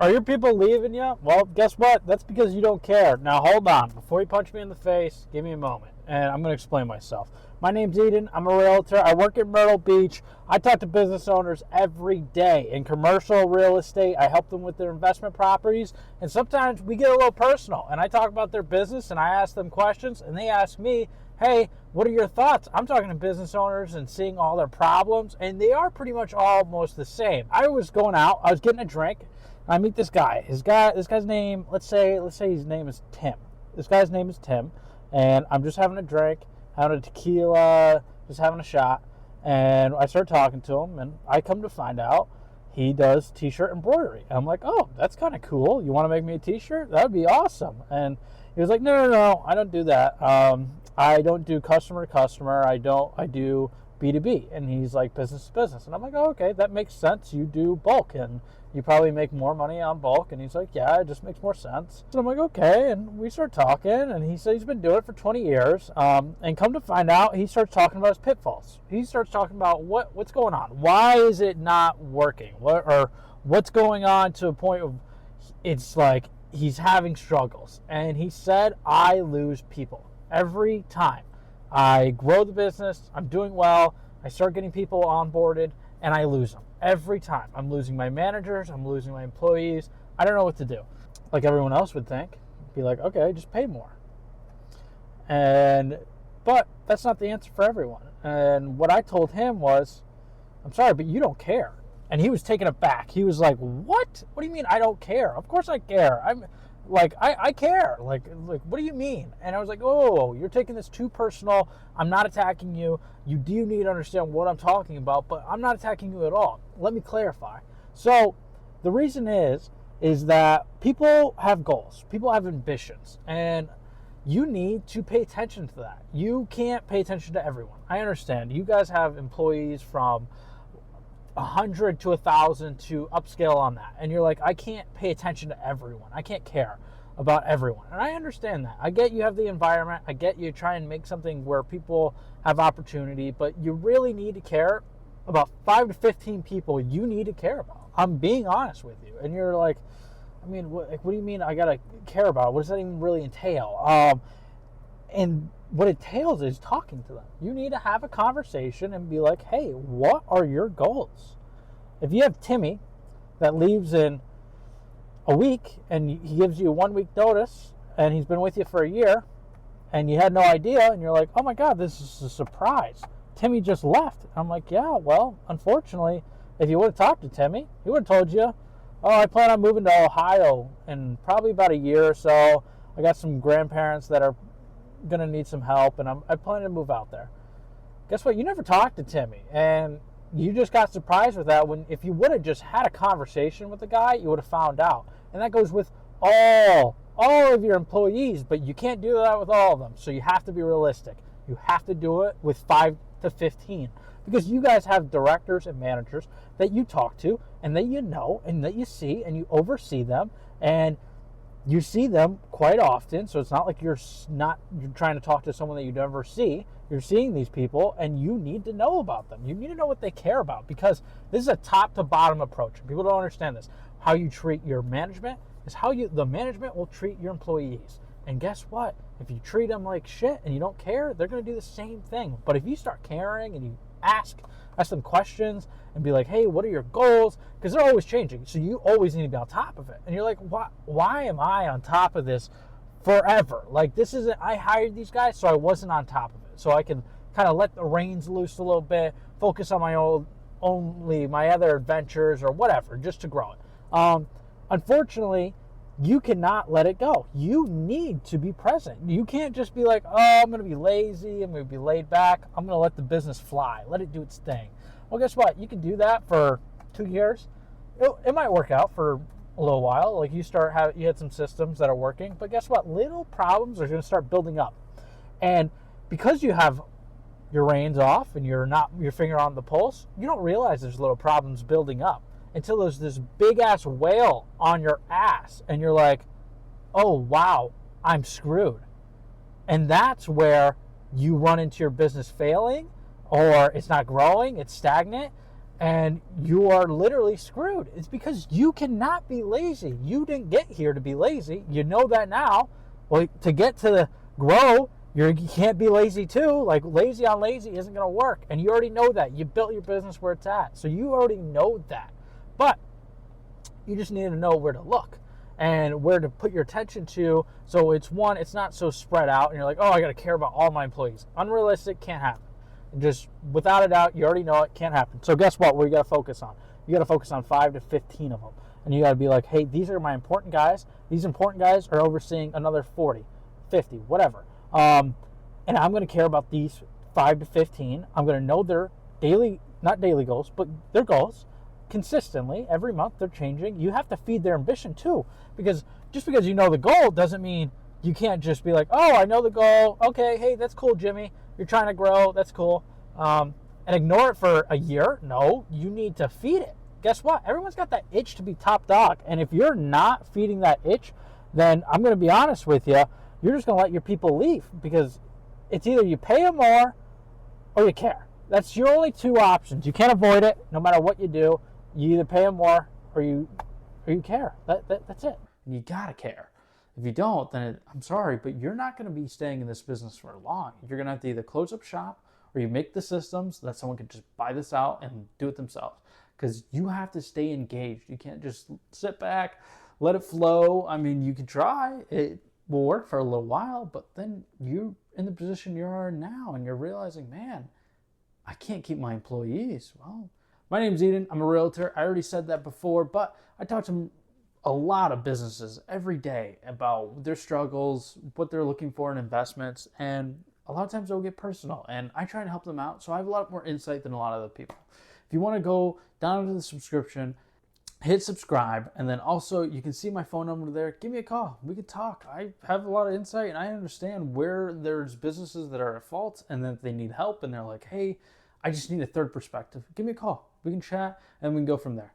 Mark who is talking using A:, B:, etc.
A: Are your people leaving you? Well, guess what? That's because you don't care. Now, hold on. Before you punch me in the face, give me a moment, and I'm going to explain myself. My name's Eden. I'm a realtor. I work at Myrtle Beach. I talk to business owners every day in commercial real estate. I help them with their investment properties, and sometimes we get a little personal, and I talk about their business, and I ask them questions, and they ask me, hey, what are your thoughts? I'm talking to business owners and seeing all their problems, and they are pretty much almost the same. I was going out. I was getting a drink. I meet this guy. This guy's name, let's say his name is Tim. This guy's name is Tim, and I'm just having a drink, having a tequila, just having a shot, and I start talking to him, and I come to find out he does t-shirt embroidery. I'm like, oh, that's kind of cool. You want to make me a t-shirt? That would be awesome. And he was like, no, I don't do that. I don't do customer to customer. I do B2B. And he's like, business to business. And I'm like, oh, okay, that makes sense. You do bulk, and you probably make more money on bulk. And he's like, yeah, it just makes more sense. So I'm like, okay. And we start talking, and he said he's been doing it for 20 years. And come to find out, he starts talking about his pitfalls. He starts talking about what's going on. Why is it not working? What's going on to a point of it's like he's having struggles. And he said, I lose people every time. I grow the business, I'm doing well, I start getting people onboarded, and I lose them every time. I'm losing my managers, I'm losing my employees. I don't know what to do. Like everyone else would think, be like, okay, just pay more. But that's not the answer for everyone. And what I told him was, I'm sorry, but you don't care. And he was taken aback. He was like, what? What do you mean I don't care? Of course I care. I care. Like, what do you mean? And I was like, oh, you're taking this too personal. I'm not attacking you. You do need to understand what I'm talking about, but I'm not attacking you at all. Let me clarify. So the reason is that people have goals. People have ambitions. And you need to pay attention to that. You can't pay attention to everyone. I understand. You guys have employees from 100 to 1,000 to upscale on that. And you're like, I can't pay attention to everyone. I can't care about everyone. And I understand that. I get you have the environment. I get you try and make something where people have opportunity, but you really need to care about 5 to 15 people you need to care about. I'm being honest with you. And you're like, I mean, what do you mean I got to care about? What does that even really entail? And what it entails is talking to them. You need to have a conversation and be like, hey, what are your goals? If you have Timmy that leaves in a week and he gives you a 1 week notice and he's been with you for a year and you had no idea and you're like, oh my God, this is a surprise. Timmy just left. I'm like, yeah, well, unfortunately, if you would have talked to Timmy, he would have told you, oh, I plan on moving to Ohio in probably about a year or so. I got some grandparents that are going to need some help, and I plan to move out there. Guess what? You never talked to Timmy, and you just got surprised with that. When if you would have just had a conversation with the guy, you would have found out. And that goes with all of your employees, but you can't do that with all of them. So you have to be realistic. You have to do it with 5 to 15 because you guys have directors and managers that you talk to and that you know and that you see and you oversee them and you see them quite often. So it's not like you're trying to talk to someone that you never see. You're seeing these people and you need to know about them. You need to know what they care about because this is a top to bottom approach. People don't understand this. How you treat your management is how the management will treat your employees. And guess what? If you treat them like shit and you don't care, they're going to do the same thing. But if you start caring and you ask them questions and be like, hey, what are your goals? Because they're always changing. So you always need to be on top of it. And you're like, why am I on top of this forever? Like, this isn't, I hired these guys, so I wasn't on top of it. So I can kind of let the reins loose a little bit, focus on my other adventures or whatever, just to grow it. Unfortunately, you cannot let it go. You need to be present. You can't just be like, oh, I'm going to be lazy. I'm going to be laid back. I'm going to let the business fly. Let it do its thing. Well, guess what? You can do that for 2 years. It might work out for a little while. Like you had some systems that are working. But guess what? Little problems are going to start building up. And because you have your reins off and you're not your finger on the pulse, you don't realize there's little problems building up until there's this big ass whale on your ass and you're like, oh wow, I'm screwed. And that's where you run into your business failing or it's not growing, it's stagnant, and you are literally screwed. It's because you cannot be lazy. You didn't get here to be lazy. You know that now. Well, to get to grow, you can't be lazy too. Like, lazy on lazy isn't going to work. And you already know that. You built your business where it's at. So you already know that. But you just need to know where to look and where to put your attention to. So it's not so spread out and you're like, oh, I got to care about all my employees. Unrealistic, can't happen. Just without a doubt, you already know it can't happen. So guess what? What you got to focus on? You got to focus on 5 to 15 of them. And you got to be like, hey, these are my important guys. These important guys are overseeing another 40, 50, whatever. And I'm going to care about these 5 to 15. I'm going to know their not daily goals, but their goals consistently. Every month they're changing. You have to feed their ambition too. Because just because you know the goal doesn't mean you can't just be like, oh, I know the goal. Okay, hey, that's cool, Jimmy. You're trying to grow. That's cool. And ignore it for a year. No, you need to feed it. Guess what? Everyone's got that itch to be top dog. And if you're not feeding that itch, then I'm going to be honest with you, you're just going to let your people leave, because it's either you pay them more or you care. That's your only two options. You can't avoid it no matter what you do. You either pay them more or you care. That's it. And you got to care. If you don't, then I'm sorry, but you're not going to be staying in this business for long. You're going to have to either close up shop or you make the systems that someone can just buy this out and do it themselves. Because you have to stay engaged. You can't just sit back, let it flow. I mean, you can try. It will work for a little while, but then you're in the position you are now and you're realizing, man, I can't keep my employees. Well, my name's Eden. I'm a realtor. I already said that before, but I talk to a lot of businesses every day about their struggles, what they're looking for in investments, and a lot of times they'll get personal, and I try to help them out, so I have a lot more insight than a lot of other people. If you want to go down to the subscription, hit subscribe, and then also you can see my phone number there. Give me a call. We can talk. I have a lot of insight, and I understand where there's businesses that are at fault and that they need help, and they're like, hey, I just need a third perspective. Give me a call. We can chat, and we can go from there.